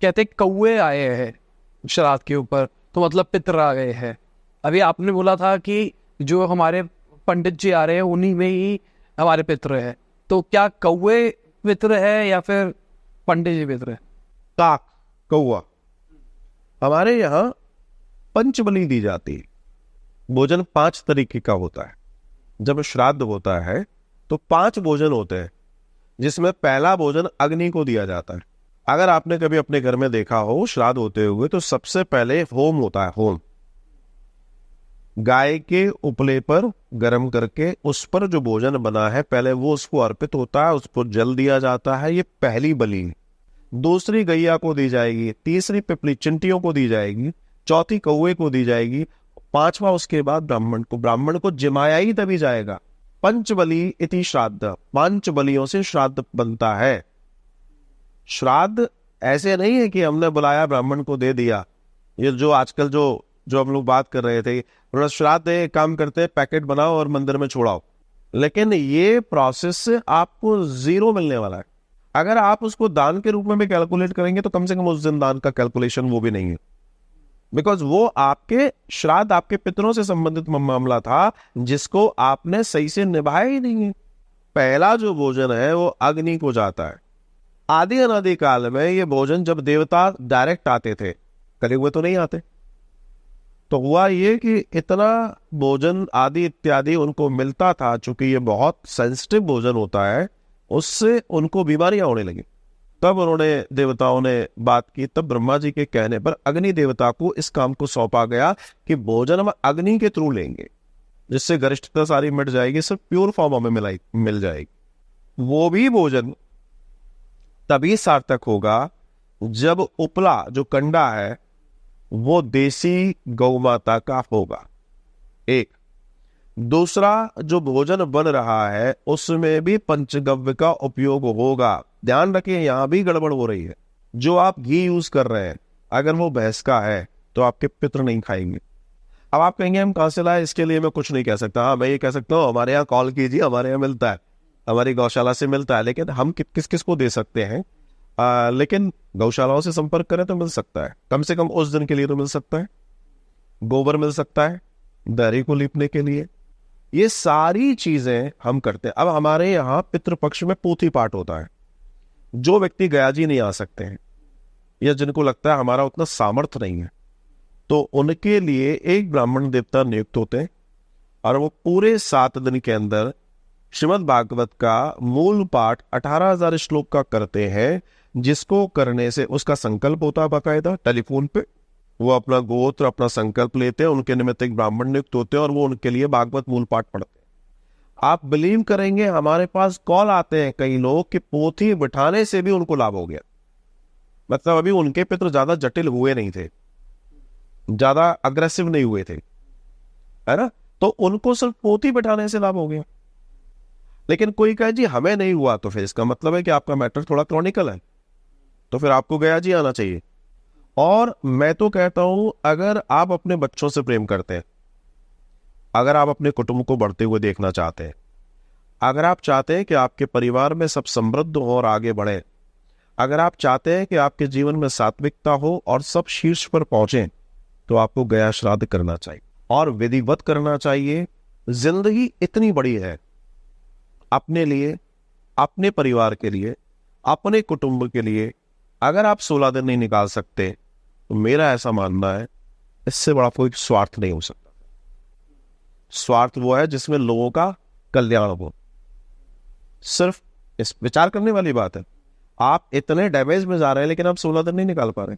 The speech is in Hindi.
कहते कौवे आए हैं श्राद्ध के ऊपर, तो मतलब पितर आ गए हैं। अभी आपने बोला था कि जो हमारे पंडित जी आ रहे हैं उन्हीं में ही हमारे पितर है, तो क्या कौवे पितर है या फिर पंडित जी पितर है? काक, कौवा। हमारे यहाँ पंचबलि दी जाती है। भोजन 5 तरीके का होता है। जब श्राद्ध होता है तो 5 भोजन होते हैं, जिसमें पहला भोजन अग्नि को दिया जाता है। अगर आपने कभी अपने घर में देखा हो श्राद्ध होते हुए, तो सबसे पहले होम होता है। होम गाय के उपले पर गर्म करके उस पर जो भोजन बना है पहले वो उसको अर्पित होता है, उसको जल दिया जाता है। ये पहली बलि। दूसरी गैया को दी जाएगी, तीसरी पिपली चिंटियों को दी जाएगी, चौथी कौवे को दी जाएगी, 5वां उसके बाद ब्राह्मण को। ब्राह्मण को जिमाया ही तभी जाएगा। पंचबली इति श्राद्ध, 5 बलियों से श्राद्ध बनता है। श्राद्ध ऐसे नहीं है कि हमने बुलाया ब्राह्मण को दे दिया। ये जो आजकल जो हम लोग बात कर रहे थे, श्राद्ध एक काम करते हैं, पैकेट बनाओ और मंदिर में छोड़ाओ। लेकिन ये प्रोसेस से आपको 0 मिलने वाला है। अगर आप उसको दान के रूप में भी कैलकुलेट करेंगे तो कम से कम उस दिन दान का कैलकुलेशन वो भी नहीं है, बिकॉज वो आपके श्राद्ध आपके पितरों से संबंधित मामला था, जिसको आपने सही से निभाया ही नहीं है। पहला जो भोजन है वो अग्नि को जाता है। आदि अनादि काल में ये भोजन जब देवता डायरेक्ट आते थे, कलयुग में तो नहीं आते, तो हुआ ये कि इतना भोजन आदि इत्यादि उनको मिलता था, चूंकि ये बहुत सेंसिटिव भोजन होता है, उससे उनको बीमारियां होने लगी। तब उन्होंने देवताओं ने बात की, तब ब्रह्मा जी के कहने पर अग्नि देवता को इस काम को सौंपा गया कि भोजन हम अग्नि के थ्रू लेंगे, जिससे गरिष्ठता सारी मिट जाएगी, सिर्फ प्योर फॉर्म हमें मिल जाएगी। वो भी भोजन तभी सार्थक होगा जब उपला जो कंडा है वो देसी गौ माता का होगा। एक दूसरा, जो भोजन बन रहा है उसमें भी पंचगव्य का उपयोग होगा। ध्यान रखिए, यहां भी गड़बड़ हो रही है। जो आप घी यूज कर रहे हैं, अगर वो भैंस का है तो आपके पितृ नहीं खाएंगे। अब आप कहेंगे हम कहां से लाए, इसके लिए मैं कुछ नहीं कह सकता। हाँ, मैं ये कह सकता हूं हमारे यहाँ कॉल कीजिए, हमारे यहाँ मिलता है, हमारी गौशाला से मिलता है। लेकिन हम किस किस को दे सकते हैं, लेकिन गौशालाओं से संपर्क करें तो मिल सकता है। कम से कम उस दिन के लिए तो मिल सकता है। गोबर मिल सकता है दहरी को लीपने के लिए। ये सारी चीजें हम करते हैं। अब हमारे यहाँ पितृपक्ष में पोथी पाठ होता है। जो व्यक्ति गया जी नहीं आ सकते हैं या जिनको लगता है हमारा उतना सामर्थ्य नहीं है, तो उनके लिए एक ब्राह्मण देवता नियुक्त होते हैं और वो पूरे 7 दिन के अंदर श्रीमद् भागवत का मूल पाठ 18,000 श्लोक का करते हैं, जिसको करने से उसका संकल्प होता है बाकायदा टेलीफोन पे। वो अपना गोत्र अपना संकल्प लेते हैं, उनके निमित्त एक ब्राह्मण नियुक्त होते हैं और वो उनके लिए भागवत मूल पाठ पढ़ते हैं। आप बिलीव करेंगे, हमारे पास कॉल आते हैं कई लोग कि पोथी बिठाने से भी उनको लाभ हो गया। मतलब अभी उनके पितृ ज्यादा जटिल हुए नहीं थे, ज्यादा अग्रेसिव नहीं हुए थे, है ना, तो उनको सिर्फ पोथी बिठाने से लाभ हो गया। लेकिन कोई कहे जी हमें नहीं हुआ, तो फिर इसका मतलब है कि आपका मैटर थोड़ा क्रॉनिकल है, तो फिर आपको गया जी आना चाहिए। और मैं तो कहता हूं, अगर आप अपने बच्चों से प्रेम करते हैं, अगर आप अपने कुटुंब को बढ़ते हुए देखना चाहते हैं, अगर आप चाहते हैं कि आपके परिवार में सब समृद्ध हो और आगे बढ़े, अगर आप चाहते हैं कि आपके जीवन में सात्विकता हो और सब शीर्ष पर पहुंचे, तो आपको गया श्राद्ध करना चाहिए और विधिवत करना चाहिए। जिंदगी इतनी बड़ी है, अपने लिए, अपने परिवार के लिए, अपने कुटुंब के लिए अगर आप 16 दिन नहीं निकाल सकते, तो मेरा ऐसा मानना है इससे बड़ा कोई स्वार्थ नहीं हो सकता। स्वार्थ वो है जिसमें लोगों का कल्याण हो। सिर्फ इस विचार करने वाली बात है, आप इतने डैमेज में जा रहे हैं लेकिन आप 16 दिन नहीं निकाल पा रहे।